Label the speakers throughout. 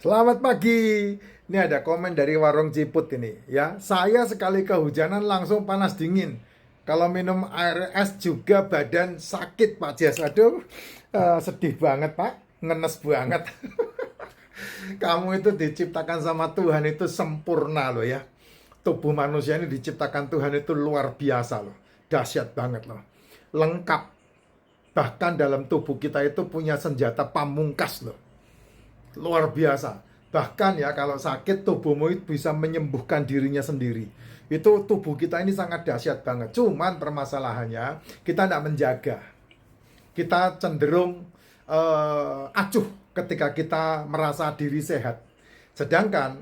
Speaker 1: Selamat pagi. Ini ada komen dari Warung Ciput ini ya. Saya sekali kehujanan langsung panas dingin. Kalau minum air es juga badan sakit Pak Jas. Aduh, sedih banget Pak. Ngenes banget. Kamu itu diciptakan sama Tuhan itu sempurna loh ya. Tubuh manusia ini diciptakan Tuhan itu luar biasa loh. Dahsyat banget loh. Lengkap. Bahkan dalam tubuh kita itu punya senjata pamungkas loh. Luar biasa. Bahkan ya kalau sakit tubuhmu itu bisa menyembuhkan dirinya sendiri. Itu tubuh kita ini sangat dahsyat banget. Cuman permasalahannya kita tidak menjaga. Kita cenderung acuh ketika kita merasa diri sehat. Sedangkan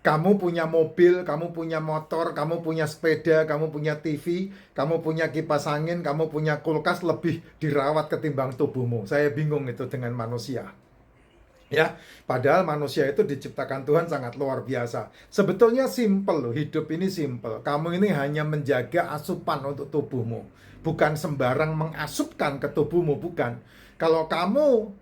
Speaker 1: kamu punya mobil, kamu punya motor, kamu punya sepeda, kamu punya TV, kamu punya kipas angin, kamu punya kulkas lebih dirawat ketimbang tubuhmu. Saya bingung itu dengan manusia. Ya, padahal manusia itu diciptakan Tuhan sangat luar biasa. Sebetulnya simple loh, hidup ini simple. Kamu ini hanya menjaga asupan untuk tubuhmu, bukan sembarang mengasupkan ke tubuhmu, bukan. Kalau kamu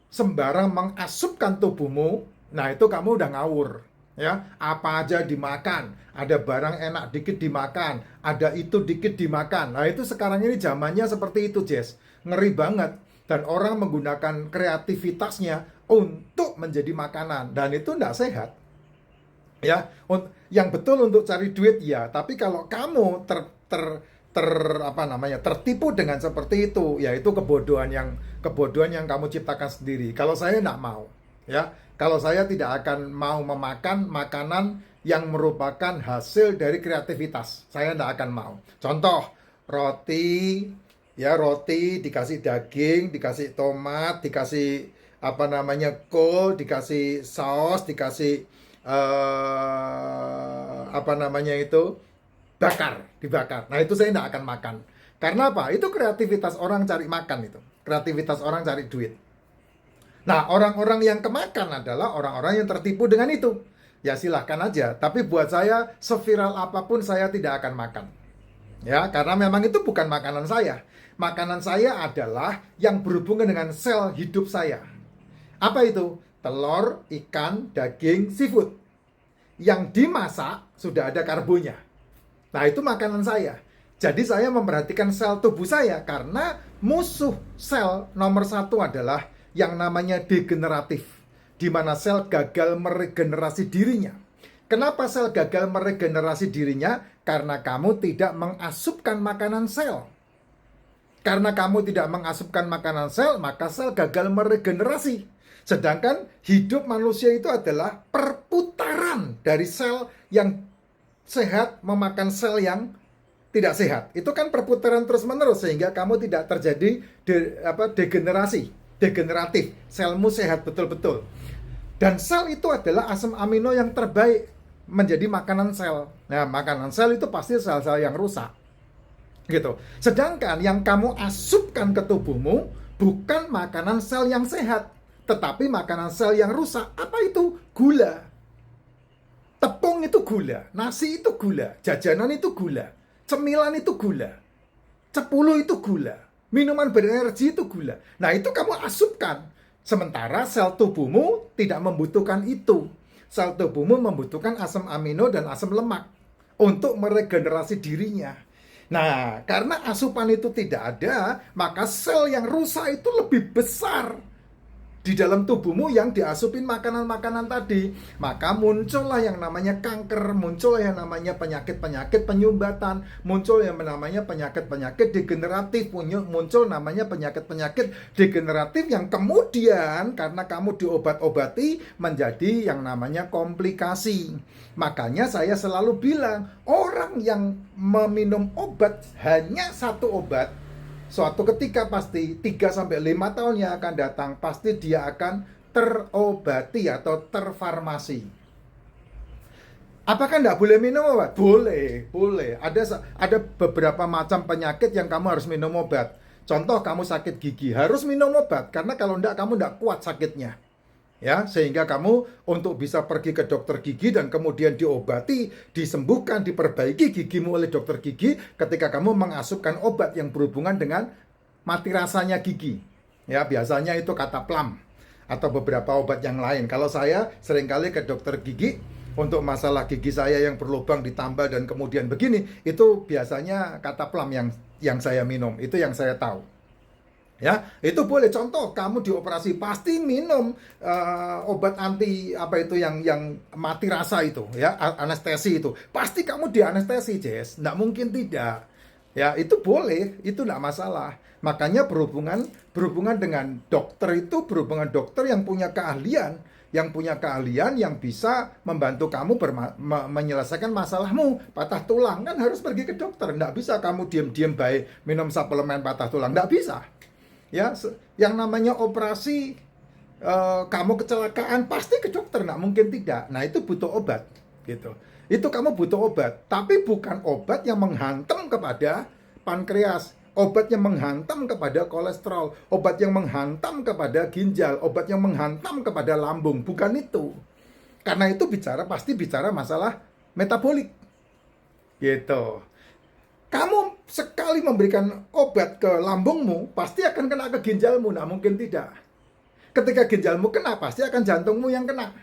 Speaker 1: sembarang mengasupkan tubuhmu, nah itu kamu udah ngawur. Ya, apa aja dimakan, ada barang enak dikit dimakan, ada itu dikit dimakan. Nah itu sekarang ini zamannya seperti itu, Jess. Ngeri banget. Dan orang menggunakan kreativitasnya untuk menjadi makanan, dan itu tidak sehat. Ya, yang betul untuk cari duit ya, tapi kalau kamu tertipu dengan seperti itu, ya itu kebodohan yang kamu ciptakan sendiri. Kalau saya tidak mau, ya, kalau saya tidak akan mau memakan makanan yang merupakan hasil dari kreativitas, saya tidak akan mau. Contoh, roti, ya roti dikasih daging, dikasih tomat, dikasih kol, dikasih saus, dikasih dibakar. Nah itu saya tidak akan makan. Karena apa? Itu kreativitas orang cari makan itu. Kreativitas orang cari duit. Nah orang-orang yang kemakan adalah orang-orang yang tertipu dengan itu. Ya silahkan aja. Tapi buat saya seviral apapun saya tidak akan makan. Ya karena memang itu bukan makanan saya. Makanan saya adalah yang berhubungan dengan sel hidup saya. Apa itu? Telur, ikan, daging, seafood. Yang dimasak sudah ada karbonya. Nah itu makanan saya. Jadi saya memperhatikan sel tubuh saya. Karena musuh sel nomor satu adalah yang namanya degeneratif. Di mana sel gagal meregenerasi dirinya. Kenapa sel gagal meregenerasi dirinya? Karena kamu tidak mengasupkan makanan sel. Karena kamu tidak mengasupkan makanan sel, maka sel gagal meregenerasi. Sedangkan hidup manusia itu adalah perputaran dari sel yang sehat memakan sel yang tidak sehat. Itu kan perputaran terus-menerus sehingga kamu tidak terjadi degeneratif. Selmu sehat betul-betul. Dan sel itu adalah asam amino yang terbaik menjadi makanan sel. Nah, makanan sel itu pasti sel-sel yang rusak. Gitu. Sedangkan yang kamu asupkan ke tubuhmu bukan makanan sel yang sehat, tetapi makanan sel yang rusak. Apa itu? Gula. Tepung itu gula, nasi itu gula, jajanan itu gula, cemilan itu gula, cepuluh itu gula, minuman berenergi itu gula. Nah itu kamu asupkan. Sementara sel tubuhmu tidak membutuhkan itu. Sel tubuhmu membutuhkan asam amino dan asam lemak untuk meregenerasi dirinya. Nah, karena asupan itu tidak ada, maka sel yang rusak itu lebih besar di dalam tubuhmu yang diasupin makanan-makanan tadi. Maka muncullah yang namanya kanker, muncullah yang namanya penyakit-penyakit penyumbatan, muncul yang namanya penyakit-penyakit degeneratif, muncul namanya penyakit-penyakit degeneratif yang kemudian karena kamu diobat-obati menjadi yang namanya komplikasi. Makanya saya selalu bilang, orang yang meminum obat hanya satu obat, suatu ketika pasti 3-5 tahun yang akan datang pasti dia akan terobati atau terfarmasi. Apakah tidak boleh minum obat? Boleh, boleh. Ada beberapa macam penyakit yang kamu harus minum obat. Contoh kamu sakit gigi, harus minum obat karena kalau tidak kamu tidak kuat sakitnya. Ya, sehingga kamu untuk bisa pergi ke dokter gigi dan kemudian diobati, disembuhkan, diperbaiki gigimu oleh dokter gigi ketika kamu mengasupkan obat yang berhubungan dengan mati rasanya gigi. Ya, biasanya itu kata plum. atau beberapa obat yang lain. Kalau saya seringkali ke dokter gigi untuk masalah gigi saya yang berlubang ditambal dan kemudian begini, itu biasanya Cataplam yang saya minum, itu yang saya tahu. Ya, itu boleh. Contoh, kamu dioperasi pasti minum obat anti apa itu yang mati rasa itu, ya, anestesi itu. Pasti kamu dianestesi, Jess. Nggak mungkin tidak. Ya, itu boleh, itu nggak masalah. Makanya berhubungan dengan dokter itu berhubungan dokter yang punya keahlian, yang bisa membantu kamu menyelesaikan masalahmu. Patah tulang kan harus pergi ke dokter. Nggak bisa kamu diam-diam baik minum suplemen patah tulang. Nggak bisa. Ya, yang namanya operasi, kamu kecelakaan pasti ke dokter, nggak mungkin tidak. Nah, itu butuh obat, gitu. Itu kamu butuh obat, tapi bukan obat yang menghantam kepada pankreas, obat yang menghantam kepada kolesterol, obat yang menghantam kepada ginjal, obat yang menghantam kepada lambung, bukan itu. Karena itu pasti bicara masalah metabolik, gitu. Kamu sekali memberikan obat ke lambungmu, pasti akan kena ke ginjalmu, nah mungkin tidak. Ketika ginjalmu kena, pasti akan jantungmu yang kena.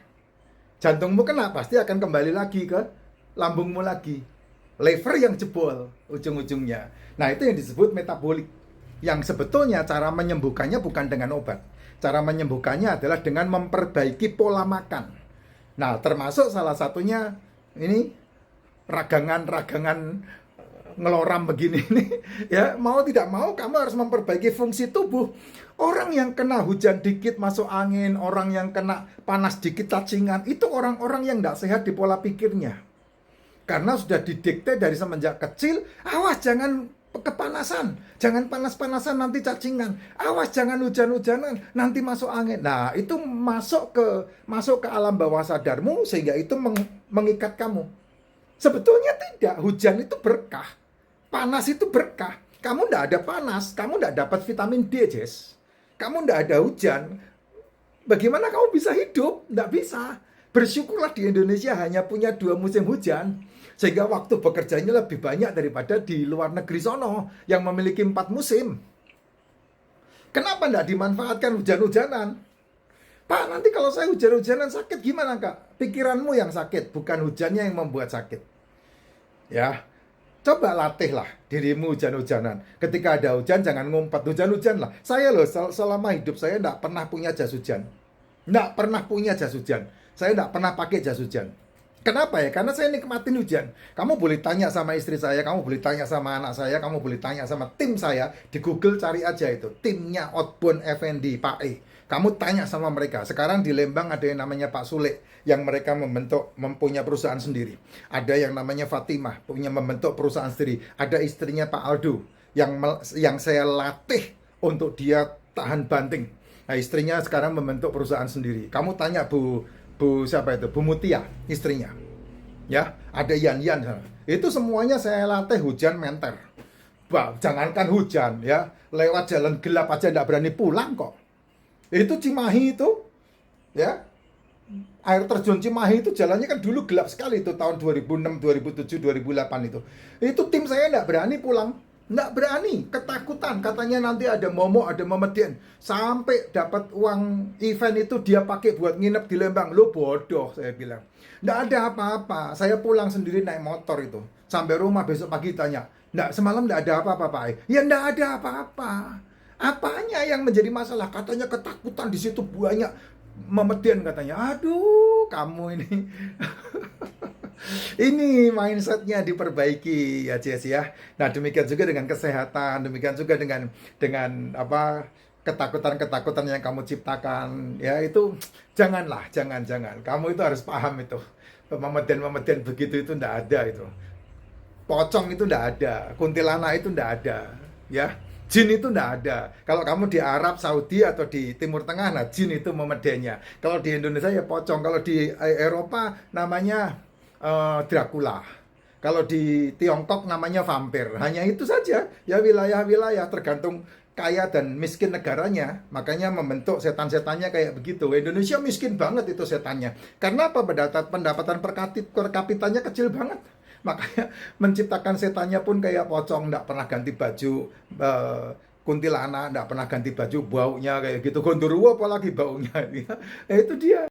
Speaker 1: Jantungmu kena, pasti akan kembali lagi ke lambungmu lagi. Lever yang jebol ujung-ujungnya. Nah, itu yang disebut metabolik. Yang sebetulnya cara menyembuhkannya bukan dengan obat. Cara menyembuhkannya adalah dengan memperbaiki pola makan. Nah, termasuk salah satunya ini ragangan ngeloram begini nih, ya, mau tidak mau kamu harus memperbaiki fungsi tubuh. Orang yang kena hujan dikit masuk angin, orang yang kena panas dikit cacingan, itu orang-orang yang tidak sehat di pola pikirnya. Karena sudah didikte dari semenjak kecil, awas jangan kepanasan, jangan panas-panasan nanti cacingan, awas jangan hujan-hujanan nanti masuk angin. Nah, itu masuk ke alam bawah sadarmu sehingga itu mengikat kamu. Sebetulnya tidak, hujan itu berkah. Panas itu berkah. Kamu tidak ada panas, kamu tidak dapat vitamin D, Jess. Kamu tidak ada hujan. Bagaimana kamu bisa hidup? Tidak bisa. Bersyukurlah di Indonesia hanya punya 2 musim hujan. Sehingga waktu bekerjanya lebih banyak daripada di luar negeri sono yang memiliki 4 musim. Kenapa tidak dimanfaatkan hujan-hujanan? Pak, nanti kalau saya hujan-hujanan sakit gimana, Kak? Pikiranmu yang sakit, bukan hujannya yang membuat sakit. Ya, coba latihlah dirimu hujan-hujanan. Ketika ada hujan, jangan ngumpet, hujan-hujan lah. Saya loh, selama hidup saya tidak pernah punya jas hujan. Tidak pernah punya jas hujan. Saya tidak pernah pakai jas hujan. Kenapa ya? Karena saya nikmatin hujan. Kamu boleh tanya sama istri saya, kamu boleh tanya sama anak saya, kamu boleh tanya sama tim saya. Di Google cari aja itu, timnya Outbound Effendi, Pak E. Kamu tanya sama mereka. Sekarang di Lembang ada yang namanya Pak Sule, yang mereka mempunyai perusahaan sendiri. Ada yang namanya Fatimah, punya membentuk perusahaan sendiri. Ada istrinya Pak Aldo, yang saya latih untuk dia tahan banting. Nah, istrinya sekarang membentuk perusahaan sendiri. Kamu tanya Bu siapa itu? Bu Mutia, istrinya. Ya, ada Yan sana. Itu semuanya saya latih hujan menter. Bah, jangankan hujan ya, lewat jalan gelap aja tidak berani pulang kok. Itu Cimahi itu, ya, air terjun Cimahi itu jalannya kan dulu gelap sekali itu tahun 2006, 2007, 2008 itu. Itu tim saya tidak berani pulang. Nggak berani, ketakutan. Katanya nanti ada momok, ada memedian. Sampai dapat uang event itu dia pakai buat nginep di Lembang. Lo bodoh, saya bilang. Nggak ada apa-apa. Saya pulang sendiri naik motor itu. Sampai rumah besok pagi tanya, nggak, semalam nggak ada apa-apa, Pak. Ya nggak ada apa-apa. Apanya yang menjadi masalah? Katanya ketakutan di situ banyak memedian katanya. Aduh, kamu ini. Ini mindsetnya diperbaiki ya, Jess ya. Nah, demikian juga dengan kesehatan, demikian juga dengan apa, ketakutan-ketakutan yang kamu ciptakan. Ya, itu jangan. Kamu itu harus paham itu. Memedian begitu itu ndak ada itu. Pocong itu ndak ada, kuntilanak itu ndak ada, ya. Jin itu ndak ada. Kalau kamu di Arab, Saudi atau di Timur Tengah, nah jin itu memediannya. Kalau di Indonesia ya pocong. Kalau di Eropa namanya Dracula. Kalau di Tiongkok namanya vampir. Hanya itu saja. Ya, wilayah-wilayah tergantung kaya dan miskin negaranya. Makanya membentuk setan-setannya kayak begitu. Indonesia miskin banget itu setannya. Karena apa? Pendapatan per kapitanya kecil banget. Makanya menciptakan setannya pun kayak pocong, nggak pernah ganti baju, kuntilanak, nggak pernah ganti baju, baunya kayak gitu. Gondoruo apalagi baunya. Ya, itu dia.